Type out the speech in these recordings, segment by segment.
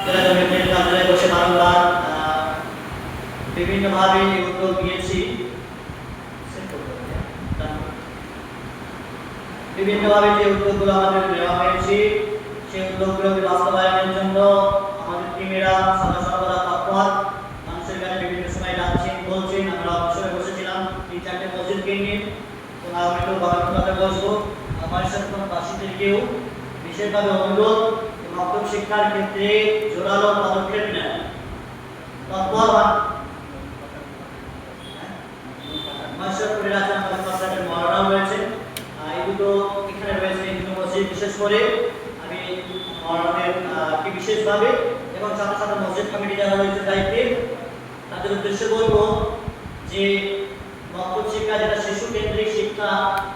জেলা কমিটির কার্যালয়ে বসে বারংবার বিভিন্নভাবে উদ্যোগ নিয়েছি, বিভিন্নভাবে যে উদ্যোগগুলো আমাদের নেওয়া হয়েছে সেই উদ্যোগগুলোকে বাস্তবায়নের জন্য আমাদের টিমেরা সর্বদা তৎপর, মানুষের কাছে বিভিন্ন সময় যাচ্ছেন বলছেন। আমরা অবসরে বসেছিলাম 3-4টে মসজিদকে নিয়ে, তো আমি একটু কথা বলবো। আমার সাথে কোনো বাসীদেরকেও বিশেষভাবে অনুরোধ মাধ্যমিক শিক্ষার ক্ষেত্রে জোরালো পদক্ষেপ নেয়, তৎপর হন। মহারানাও রয়েছে, এই দুটো এখানে রয়েছে, এই দুটো মসজিদ বিশেষ করে আমি মহারানাকে বিশেষভাবে এবং সাথে সাথে মসজিদ কমিটি যারা রয়েছে দায়িত্বে তাদের উদ্দেশ্যে বলবো যে মাধ্যমিক শিক্ষা যেটা শিশু কেন্দ্রিক শিক্ষা,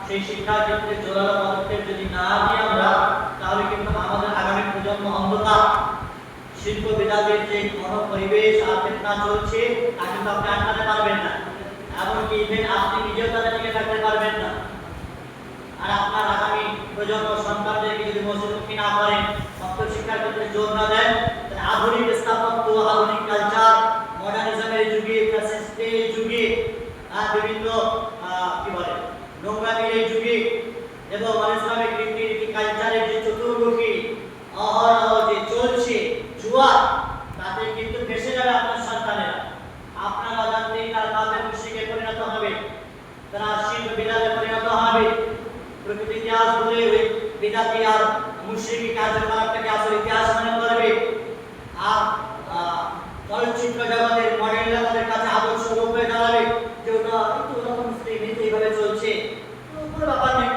সেই শিক্ষার ক্ষেত্রে জোরালো পদক্ষেপ যদি না নিই আমরা, তাহলে কিন্তু আমাদের আগামী প্রজন্ম অন্ধকার। শিল্প বিভাগের যে ঘন পরিবেশ আর চেতনা চলছে তা কিন্তু আপনি আটকাতে পারবেন না, এমনকি ইভেন আপনি নিজেও তাদের টিকে থাকতে পারবেন না। আর আপনার আগামী প্রজন্ম সন্তানদেরকে যদি মসজিদমুখী না করেন, মাধ্যমিক শিক্ষার ক্ষেত্রে জোর না দেন, তাহলে আধুনিক স্থাপত্য, আধুনিক কালচার, মডার্নিজমের যুগে, ফ্যাসিস্টের যুগে, বিভিন্ন কি বলে নোংরামির এই যুগে এবং ইসলামিক রীতি কালচারের যে চতুর্মুখী অহরহ যে চলছে জুয়ার, তাতে কিন্তু ভেসে যাবে আপনার সন্তানেরা। আপনার অজান্তেই তারা কাফের মুশরিকে পরিণত হবে, তারা শিল্প বিদাতে পরিণত হবে। প্রকৃতি ইতিহাস বলে ওই বিদাতি আর মুশরিকি কার্যকলাপটাকে আসল ইতিহাস মনে করবে, আর চলচ্চিত্র জগতের মডেল আমাদের কাছে আদর্শ রূপ হয়ে দাঁড়াবে যে ওটা একটু ওরকম মুসলিম এইভাবে চলছে, কোনো ব্যাপার নেই,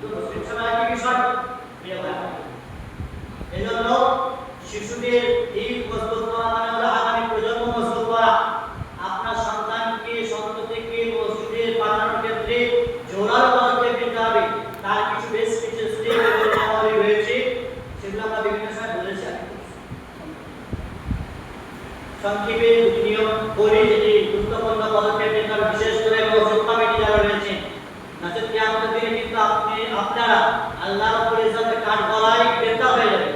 তো মুসলিম সমাজ কি বিষয়। এই জন্য শিশুদের এই মজবুত করা মানে হলো আগামী প্রজন্ম মজবুত করা। আপনার সন্তানকে থেকে মসজিদে পাঠানোর ক্ষেত্রে জোরালো পদক্ষেপ নিতে হবে। তার কিছু বেশ কিছু স্টেপ নেওয়া হয়েছে, সেগুলো আমরা বিভিন্ন সময় বলেছি। সংক্ষেপে দুটি নিয়ম বলি, যেটি গুরুত্বপূর্ণ পদক্ষেপ নিতে হবে, বিশেষ করে মসজিদ কমিটি যারা রয়েছে। নচেত কিয়ামতের দিনে কিন্তু আপনারা আল্লাহর উপরে ইজ্জতের কাঠ গলায় বেতা হয়ে যাবে।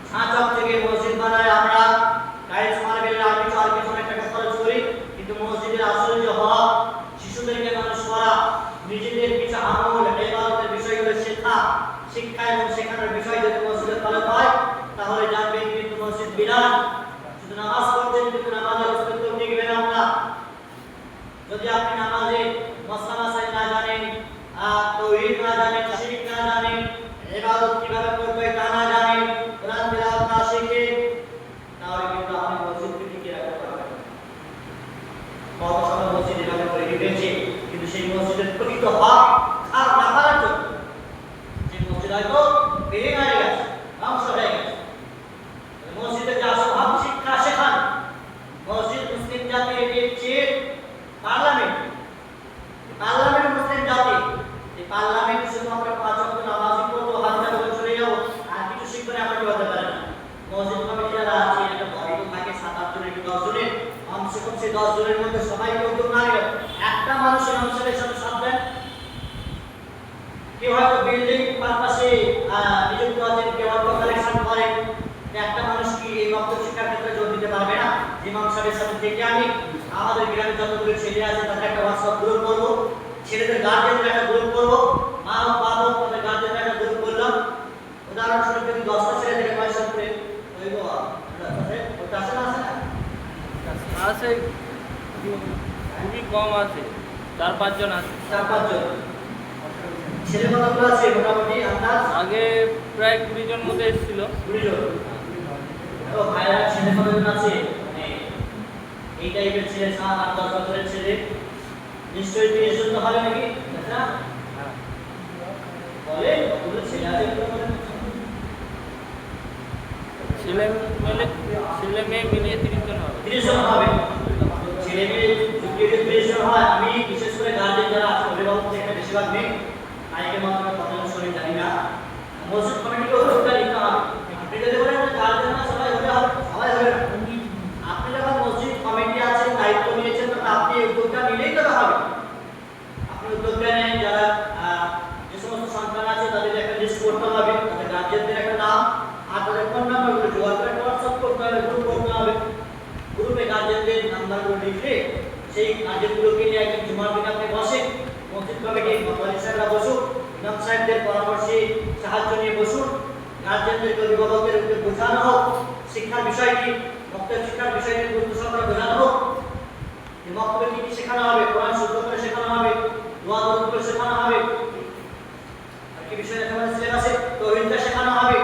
ছাঁচক থেকে মসজিদ বানায় আমরা টাইলস মার্বেল আর কিছু অনেক টাকা খরচ করি, কিন্তু মসজিদের আসল যে হক, শিশুদেরকে মানুষ করা, নিজেদের কিছু আমল ইবাদতের বিষয়গুলো শিক্ষা এবং শেখানোর বিষয় যদি মসজিদে পালন হয়, তাহলে জানবেন কিন্তু মসজিদ বিরাট। শুধু নামাজ পড়ছেন কিন্তু নামাজের অস্তিত্ব টিকবে না। আমরা যদি আপনি নামাজে মাসলা মাসাইল না জানেন, তাওহীদ না জানেন, শিরক না জানেন, ইবাদত কিভাবে করতে হয় তা না জানেন, কোরআন তেলাওয়াত না শিখে, তাহলে কিন্তু আপনি মসজিদকে টিকে রাখতে পারবেন না। কত সময় মসজিদ এভাবে করে রেখেছে, কিন্তু সেই মসজিদের প্রকৃত হক আর না পারার জন্য সেই মসজিদ হয়তো ভেঙে গেছে, ধ্বংস হয়ে গেছে। মসজিদে যে আসল হক শিক্ষা শেখান, মসজিদ মুসলিম জাতির একটি পার্লামেন্ট মুসলিম জাতি, এই পার্লামেন্ট শুধুমাত্র 5 ওয়াক্ত নামাজই পড়বো, হাজরা করে চলে যাবো, আর কিছু শিখবে এমনটি হতে পারে না। মসজিদ কমিটি যারা আছে, একটা বড় থাকে 7-8 জনের কি 10 জনের, কমসে কম সেই 10 জনের মধ্যে সবাইকে উদ্যোগ না নিল, একটা মানুষের অংশের সাথে সাথবেন। কেউ হয়তো বিল্ডিং পারপাসে নিযুক্ত আছেন, কেউ অর্থ কালেকশন করেন, একটা মানুষ কি এই মাধ্যমিক শিক্ষার ক্ষেত্রে জোর দিতে পারবে না? ইমাম সাহেবের সাথে থেকে আমি আমাদের গ্রামে যতগুলো ছেলে আছে তাদের একটা হোয়াটসঅ্যাপ গ্রুপ করবো, ছেলেদের গার্জেনদের একটা গ্রুপ করবো, মা ও বাবা তাদের গার্জেনদের একটা গ্রুপ করলাম। উদাহরণস্বরূপ যদি 10টা ছেলে থেকে 5 করে হইব, ওটা আসে না আছে, খুবই কম আছে, 4-5 জন আছে। 4-5 জন ছেলে কতগুলো আছে মোটামুটি আন্দাজ? আগে প্রায় 20 জন মতো এসেছিল। 20 জন। ও ভাইরা ছেলে কতজন আছে? মানে এই টাইপের ছেলে 7-8-10 বছরের ছেলে নিশ্চয়ই 30 জন তো হবে নাকি? আচ্ছা বলে কতগুলো ছেলে আছে ছেলে মেয়ে মিলিয়ে 30 জন হবে। 30 জন হবে। ছেলে মেয়ে যদি 30 জন হয়, আমি বিশেষ করে গার্জেন যারা আছে অভিভাবক থেকে বেশিরভাগ মেয়ে, আইকে মাত্র কতজন শরীর জানি না, মসজিদ কমিটিকে উদ্যোগটা নিতে হবে। আপনি যদি বলেন গার্জেন না সবাই হবে না, আপনি যখন মসজিদ কমিটি আছেন, দায়িত্ব নিয়েছেন, তখন আপনি উদ্যোগটা নিলেই তো হবে। আপনি উদ্যোগটা নেন, যারা যে সমস্ত সন্তান আছে তাদের একটা লিস্ট করতে হবে, তাদের গার্জেনদের একটা নাম, আর তাদের গার্জিয়ানদেরকে অভিভাবকদেরকে বোঝানো হোক শিক্ষার বিষয়টি, মক্তব শিক্ষার বিষয়টি গুরুত্ব সহকারে বোঝানো হোক। যে মক্তবে কি কি শেখানো হবে, কোরআন শুদ্ধ করে শেখানো হবে, দোয়া দরুদ করে শেখানো হবে, আর কি বিষয় লেখা আছে সিলেবাসে তাওহীদটা শেখানো হবে,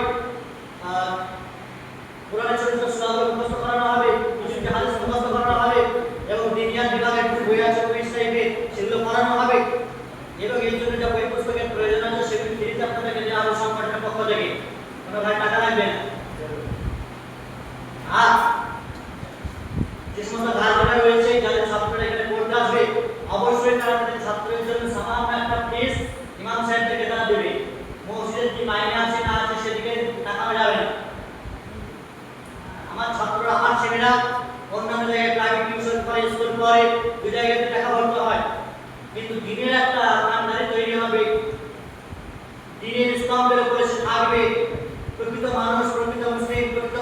কোরআনের ছোট ছোট সূরাগুলো মুখস্থ করানো হবে, কিছু হাদিস মুখস্থ করানো হবে এবং দিনিয়াত বিভাগের কিছু বই আছে কুইজ টাইপের সেগুলো পড়ানো হবে এবং এর জন্য যা বই পুস্তকের প্রয়োজন আছে সেগুলো ফ্রিতে আপনাদেরকে দেওয়া হবে সংগঠনের পক্ষ থেকে, কোনো ভাই টাকা লাগবে না। আর যে সমস্ত গার্জিয়ানরা রয়েছে যাদের ছাত্ররা এখানে পড়তে আসবে অবশ্যই তারা তাদের ছাত্রদের জন্য সামান্য একটা ফিস ইমাম সাহেব থেকে তারা দেবে। মসজিদের কি মাইনে আছে না আছে সেদিকে তাকানো যাবে না। আমার ছাত্ররা আসছে না অন্যান্য জায়গায় প্রাইভেট টিউশন করে স্কুল করে দুই জায়গাতে টাকা ভরতে হয়, কিন্তু দিনের একটা কান্ডারি তৈরি হবে, দিনের স্তম্ভের উপরে সে থাকবে, প্রকৃত মানুষ প্রকৃত মুসলিম প্রকৃত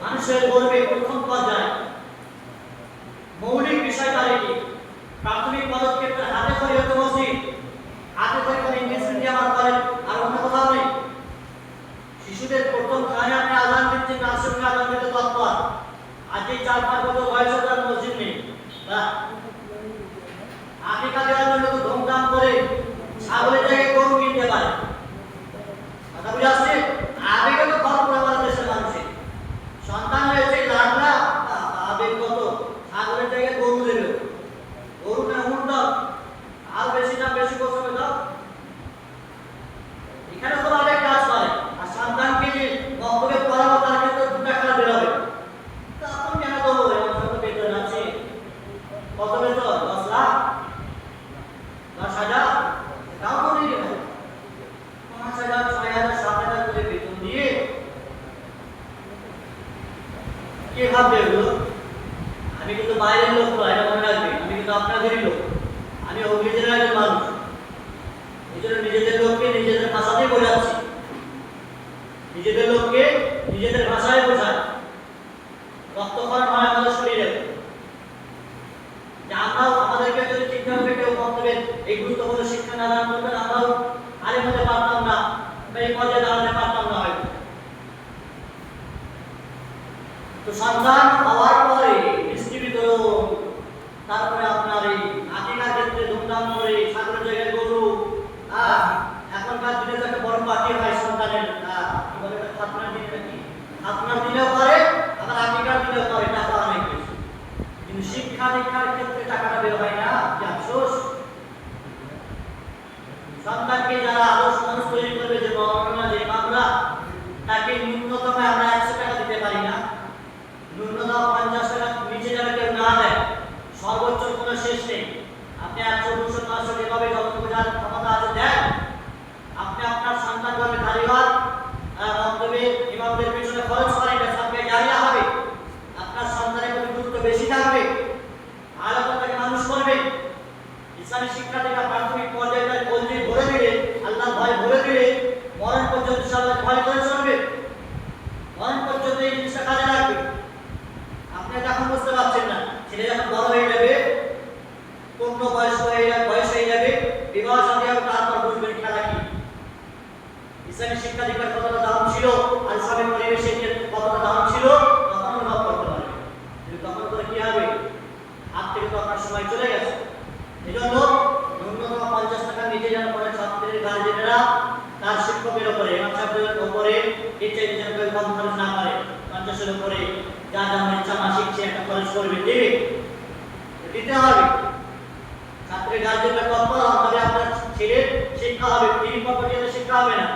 মানুষের গর্বে প্রথম পর্যায়ে মৌলিক বিষয় তার এটি। প্রাথমিক পদক্ষেপটা হাতে করে হতে মসজিদ, হাতে করে কোনো ইংলিশ মিডিয়াম আর করেন আর অন্য কোথাও নেই। শিশুদের প্রথম খানে আপনি আজান দিচ্ছেন, তার সঙ্গে আজান দিতে তৎপর। আজ এই 4-5 বছর বয়সে তার মসজিদ নেই, আকিকা দেওয়ার জন্য তো ধুমধাম করে ছাগলের জায়গায় গরু কিনতে পারে। কথা বুঝে আসছে? আবেগে তো ফল করে আমাদের দেশের মানুষের সন্তান হয়েছে লাখলা, আবেগ কত, ছাগলের জায়গায় গরু দেবে, গরুটা এমন দাও আর বেশি দাম বেশি করবে দাও, এখানে তো আবেগ কাজ করে। আর সন্তানকে যে বক্তব্যে পড়াবো তার ক্ষেত্রে 2 টাকা বেরোবে, তা আপনি কেন দেবো? এমন ছোট বেতন আছে, কত বেতন? 10 লাখ 10,000 তাও তো নেই ভাই, 5,000 6,000 7,000 করে বেতন দিয়ে কে ভাববে এগুলো? আমি কিন্তু বাইরের লোক নয়, এটা মনে রাখবেন, আমি কিন্তু আপনাদেরই লোক, আমি অভিযোগের একজন মানুষ। এই জন্য নিজেদের লোককে নিজেদের ভাষাতেই বোঝাচ্ছি, নিজেদের লোককে নিজেদের ভাষায় বোঝায়। রক্তক্ষরণ হয় আমাদের শরীরে, যে আমরাও আমাদেরকে যদি ঠিকভাবে কেউ বক্তব্যের এই গুরুত্বপূর্ণ শিক্ষা না দান করতেন আমরাও আরে হতে পারতাম না বা এই পর্যায়ে দাঁড়াতে পারতাম না হয়তো। তো সন্তান হওয়ার পরে মিষ্টি বিতরণ, তারপরে আপনার এই আকিকার ক্ষেত্রে ধুমধাম করে ছাগলের জায়গায় গরু, এখনকার দিনে তো একটা বড় পার্টি হয় সন্তানের, কি বলে খাতনার দিনে, নাকি খাতনার দিনেও করে আবার আকিকার দিনেও করে, টাকা অনেক বেশি, কিন্তু শিক্ষা দীক্ষার ক্ষেত্রে টাকাটা বের হয় না। কি আফসোস! সন্তানকে যারা আদর্শ মানুষ তৈরি করবে, যে মাওলানা যে ইমামরা, তাকে ন্যূনতম আমরা 100 টাকা দিতে পারি না, ন্যূনতম 50 টাকা নিচে যারা কেউ না দেয়, সর্বোচ্চ কোনো শেষ নেই। আপনি 100 200 500 যেভাবে যতটুকু যার ক্ষমতা আছে দেন। আপনি আপনার সন্তান ভাবে কারিগর বক্তব্যে ইমামদের পিছনে খরচ করেন, এটা সবকে জারিয়া হবে, আপনার সন্তানের প্রতি গুরুত্ব বেশি থাকবে, ভালো করে তাকে মানুষ করবে। ইসলামী শিক্ষা থেকে প্রাথমিক পর্যায়ে তার কলজি ভরে দিলে, আল্লাহ ভয় ভরে দিলে, মরণ পর্যন্ত সবাই ভয় করে চলবে, মরণ পর্যন্ত এই জিনিসটা কাজে লাগবে। আপনি তখন বুঝতে পারছেন না, ছেলে যখন বড় হয়ে যাবে, পূর্ণ বয়স হয়ে যাবে, বিবাহ শাদী হবে, তারপর বুঝবেন খেলা কি। ইসলামী শিক্ষা দীক্ষার কতটা দাম ছিল আর ইসলামী পরিবেশের কতটা দাম ছিল তখন অনুভব করতে পারবে। কিন্তু তখন করে কি হবে? হাত থেকে তো আপনার সময় চলে গেছে। এই জন্য ন্যূনতম 50 টাকা নিচে যেন পড়ে ছাত্রের গার্জেনেরা তার শিক্ষকের উপরে, ইমাম সাহেবের উপরে এর চাইতে যেন কেউ কম খরচ না করে, 50-এর উপরে যা যা ইচ্ছা মাসিক সে একটা খরচ করবে, দেবে, দিতে হবে। ছাত্রের গার্জেনরা তৎপর হবে, আপনার ছেলের শিক্ষা হবে, ফ্রি প্রপার্টিতে শিক্ষা হবে না,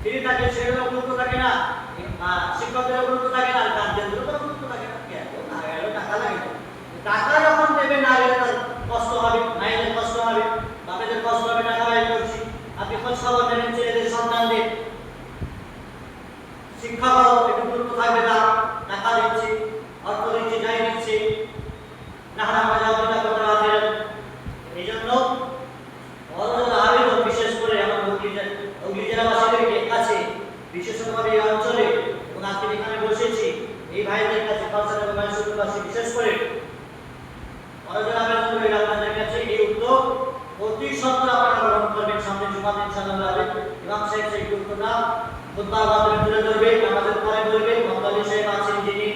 ফ্রি থাকে সেগুলো গুরুত্ব থাকে না, শিক্ষকদের গুরুত্ব থাকে না, গার্জেনদের গুরুত্ব থাকে না, টাকা লাগে, টাকা যখন দেবে না গেলে তার কষ্ট হবে, মায়েদের কষ্ট হবে, বাপেদের কষ্ট হবে, টাকা ব্যয় করছি। আপনি খোঁজ খবর নেবেন ছেলেদের সন্তানদের, শিক্ষা করো, একটু গুরুত্ব থাকবে, না টাকা দিচ্ছি, অর্থ দিচ্ছি, যাই দিচ্ছি, না হারা মজা অভিনয় করতে হবে। এই জন্য আবেদন বিশেষ করে আমার হুগলি জেলাবাসীদের কাছে, বিশেষভাবে এই অঞ্চলে এবং আজকে এখানে বসেছি এই ভাইদের কাছে, বিশেষ করে আবেদন করে আপনাদের কাছে এই উদ্যোগ অতি সত্বর আপনারা গ্রহণ করবেন। সামনে জুমাতে ইনশাআল্লাহ ইমাম সাহেব সেই গুরুত্বটা খুতবার মাধ্যমে তুলে ধরবে, আমাদের পরে বলবে, মক্কালি সাহেব আছেন যিনি,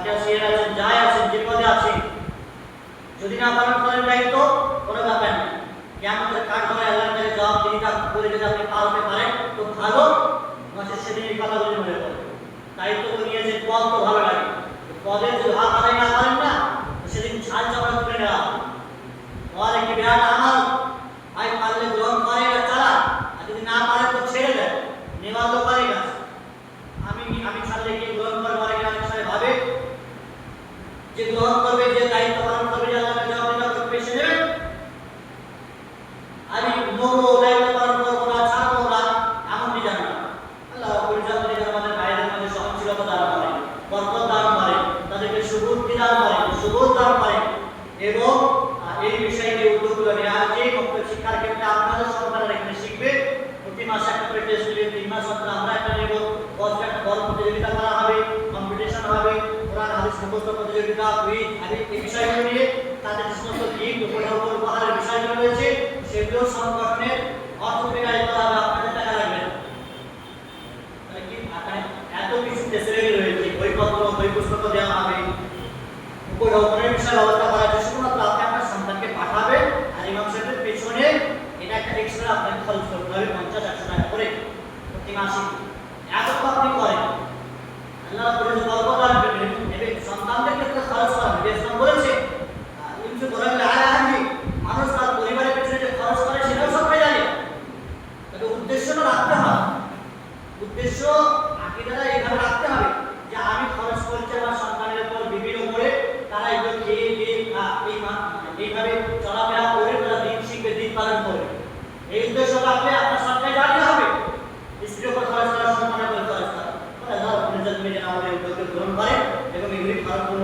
কাশিয়ার আছেন, যাই আছেন, যে পদে আছেন, যদি না পালন করেন দায়িত্ব কোনো ব্যাপার নেই। কিয়ামতের কাঠ করে আল্লাহর কাছে জবাব তিনি তা করে যদি আপনি পালতে পারেন তো ভালো, নচেত সেদিন এই কথাগুলি মনে পড়ে। দায়িত্ব তো নিয়েছে, পদ তো ভালো লাগে, পদের যদি হাত আদায় না করেন না তো সেদিন ঝাল চামড়া তুলে নেওয়া হবে। পদ একটি বিরাট আমার ভাই, পারলে গ্রহণ করে আর চালান, আর যদি না পারেন তো ছেড়ে দেন, নেওয়া তো পারে গাছ। আমি ছাড়লে কি গ্রহণ করে পারে কিনা অনেক সময় ভাবে, যে গ্রহণ করবে, যে দায়িত্ব পালন করবে, যে আল্লাহকে জবাব দিতে করবে সে নেবে। আমি নবো দায়িত্ব পালন করবো না, ছাড়বো না, এমনটি জানি না। আল্লাহ পরিচালনা করে আমাদের ভাইদের মধ্যে সহনশীলতা দান করে, বরকত দান করে, তাদেরকে সুবুদ্ধি দান করে, সুবোধ দান করে। এবং এই বিষয়ে যে উদ্যোগগুলো নেওয়া হয়েছে, কম্পিউটার শিক্ষার ক্ষেত্রে আপনাদের সন্তানরা এখানে শিখবে। প্রতি মাসে একটা করে টেস্ট নেবে, 3 মাস অন্তর আমরা একটা নেব, বছরে একটা বড় প্রতিযোগিতা করা হবে, কম্পিটিশন হবে, কোরআন হাদিস মুখস্থ প্রতিযোগিতা, কুইজ, এই বিষয়গুলো নিয়ে তাদের যে সমস্ত গিফট উপহারের বিষয়গুলো রয়েছে সেগুলো সংগঠনের অর্থবিকারী করা হবে, আপনাদের টাকা লাগবে না। তাহলে কি এত কিছু ফেসিলিটি রয়েছে, বইপত্র, বই পুস্তক দেওয়া হবে, উপঢৌকনের বিষয় ব্যবস্থা করা হয়েছে, শুধুমাত্র আপনি আপনার সন্তানকে পাঠাবেন আর ইমাম সাহেবের পেছনে এটা একটা এক্সট্রা আপনাকে খরচ করতে হবে 50-100 টাকা করে প্রতি মাসে। এত তো আপনি করেন, আল্লাহ বলেছে বরকত দান করবেন, নেবে সন্তানদের ক্ষেত্রে খরচ করা হবে। ইসলাম বলেছে ইনফিক ওয়ালা আহলি, মানুষ তার পরিবারের পেছনে যে খরচ করে সেটাও সব পেয়ে যাবে। তবে উদ্দেশ্যটা রাখতে হবে, উদ্দেশ্য আকীদাটা এইভাবে রাখতে হবে যে আমি খরচ করছি আমার সন্তানের উপর, বিবির উপরে, তারা এগুলো খেয়ে দিয়ে এইভাবে চলাফেরা করে তারা দিন শিখবে, দিন পালন করবে। এই উদ্দেশ্য রাখলে আপনার সরকার জানি হবে স্ত্রীর উপর খরচ করা, সন্তানের উপর খরচ করা। আল্লাহ যেন আমাদের উদ্যোগকে গ্রহণ করেন এবং এগুলি ভারতপূর্ণ